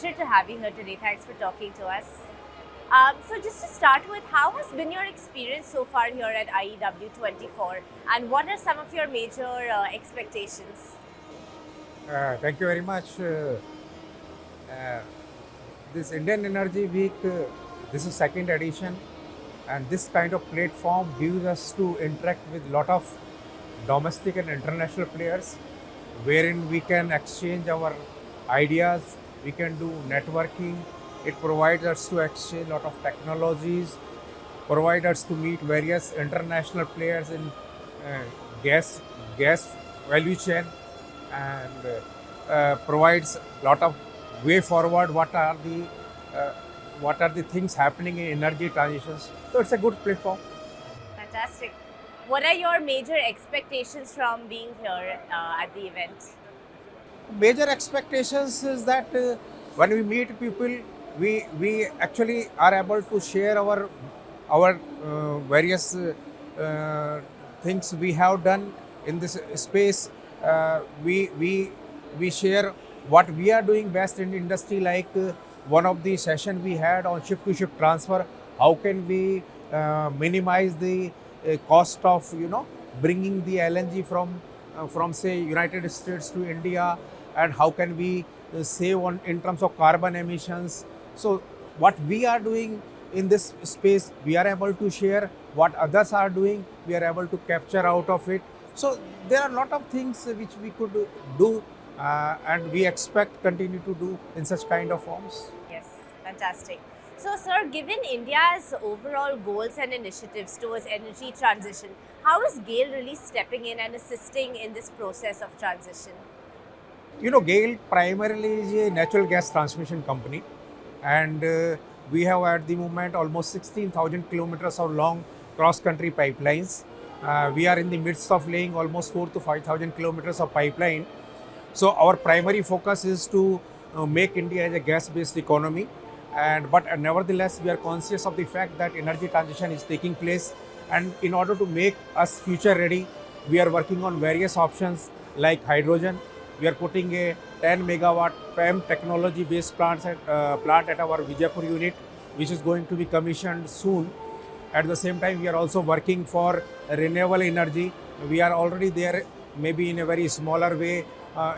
pleasure to have you here today. Thanks for talking to us. So just to start with, how has been your experience so far here at IEW 24 and what are some of your major expectations? Thank you very much. Uh, this Indian Energy Week, this is second edition, and this kind of platform gives us to interact with lot of domestic and international players, wherein we can exchange our ideas, we can do networking. It provides us to exchange lot of technologies, provide us to meet various international players in uh, gas gas value chain, and provides lot of way forward. Uh, what are the things happening in energy transitions? So it's a good platform. Fantastic. What are your major expectations from being here at the event? Major expectations is that when we meet people, we actually are able to share our various things we have done in this space. We share what we are doing best in the industry, like one of the session we had on ship to ship transfer. How can we minimize the cost of bringing the LNG from say United States to India, and how can we save on in terms of carbon emissions. So what we are doing in this space, we are able to share. What others are doing, we are able to capture out of it. So there are a lot of things which we could do, and we expect continue to do in such kind of forms. Yes, fantastic. So, sir, given India's overall goals and initiatives towards energy transition, how is GAIL really stepping in and assisting in this process of transition? GAIL primarily is a natural gas transmission company, and we have at the moment almost 16,000 kilometers of long cross-country pipelines. We are in the midst of laying almost 4 to 5,000 kilometers of pipeline. So our primary focus is to make India as a gas-based economy, but nevertheless we are conscious of the fact that energy transition is taking place, and in order to make us future ready, we are working on various options like hydrogen. We are putting a 10 megawatt PEM technology based plant at our Vijaypur unit, which is going to be commissioned soon. At the same time, we are also working for renewable energy. We are already there, maybe in a very smaller way.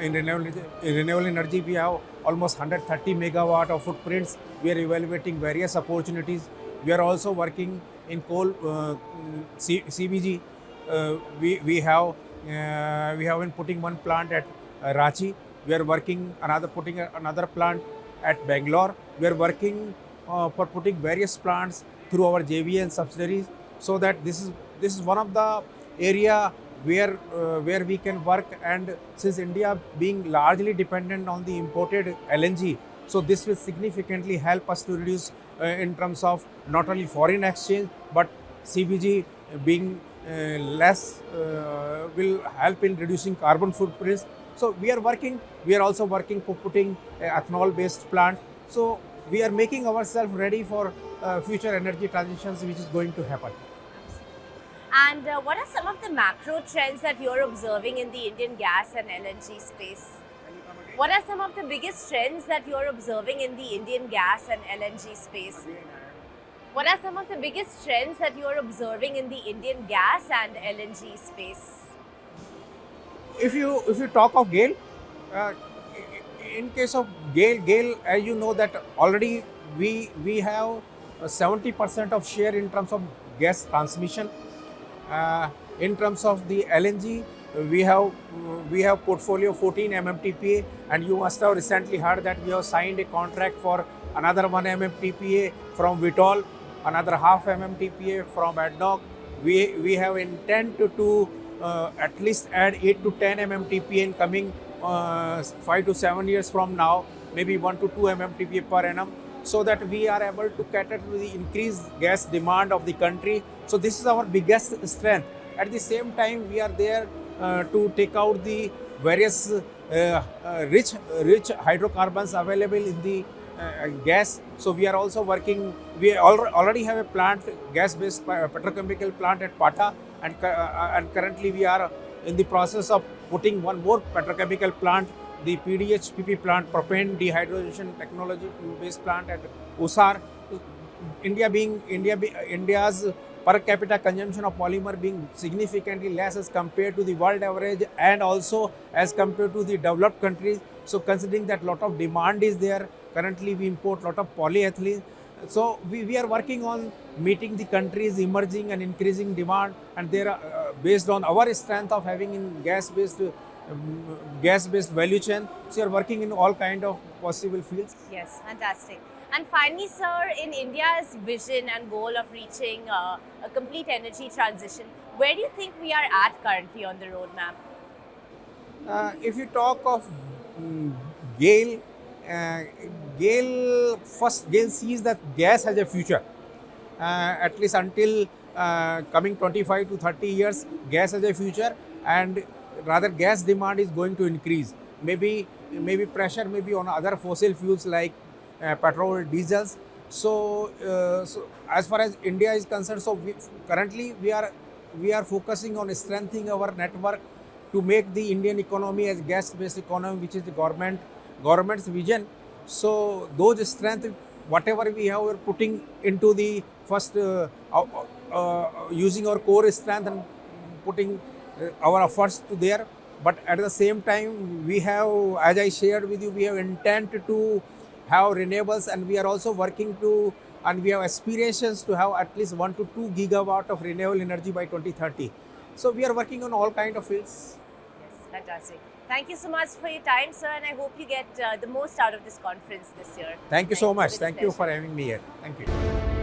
In renewable energy, we have almost 130 megawatt of footprints. We are evaluating various opportunities. We are also working in coal CBG. We have been putting one plant at Ranchi. We are putting another plant at Bangalore. We are working for putting various plants through our JV and subsidiaries, so that this is one of the area where we can work. And since India being largely dependent on the imported LNG, so this will significantly help us to reduce in terms of not only foreign exchange, but CBG being less will help in reducing carbon footprints. So we are also working for putting ethanol based plant. So we are making ourselves ready for future energy transitions which is going to happen. And what are some of the macro trends that you're observing in the Indian gas and LNG space? What are some of the biggest trends that you're observing in the Indian gas and LNG space? What are some of the biggest trends that you're observing in the Indian gas and LNG space? If you talk of GAIL, uh, in case of GAIL, as you know that already we have 70% of share in terms of gas transmission. In terms of the LNG, we have portfolio 14 MMTPA, and you must have recently heard that we have signed a contract for another 1 MMTPA from Vitol, another half MMTPA from ADNOC. We have intent to at least add 8 to 10 MMTPA in coming 5 to 7 years from now, maybe 1 to 2 MMTPA per annum, so that we are able to cater to the increased gas demand of the country. So this is our biggest strength. At the same time, we are there to take out the various rich hydrocarbons available in the gas. So we are also working. We already have a plant, gas-based petrochemical plant at Pata, and currently we are in the process of putting one more petrochemical plant the PDH-PP plant, propane dehydrogenation technology based plant at Usar. India's per capita consumption of polymer being significantly less as compared to the world average and also as compared to the developed countries. So considering that lot of demand is there, currently we import lot of polyethylene. So we are working on meeting the country's emerging and increasing demand, and there are based on our strength of having in gas-based value chain. So you are working in all kind of possible fields. Yes, fantastic. And finally, sir, in India's vision and goal of reaching a complete energy transition, where do you think we are at currently on the roadmap? If you talk of mm, GAIL, uh, GAIL sees that gas has a future. At least until coming 25 to 30 years, gas has a future, and rather gas demand is going to increase. Maybe pressure maybe on other fossil fuels like petrol, diesels. So as far as India is concerned, currently we are focusing on strengthening our network to make the Indian economy as gas-based economy, which is the government's vision. So those strength, whatever we have, we're putting into the first using our core strength and putting our efforts to there. But at the same time, we have, as I shared with you, we have intent to have renewables, and we are also working to, and we have aspirations to have at least 1 to 2 gigawatt of renewable energy by 2030. So we are working on all kind of fields. Yes, fantastic. Thank you so much for your time, sir, and I hope you get the most out of this conference this year. Thank you so Thanks. much. It's been a Thank you for pleasure. having me here. Thank you.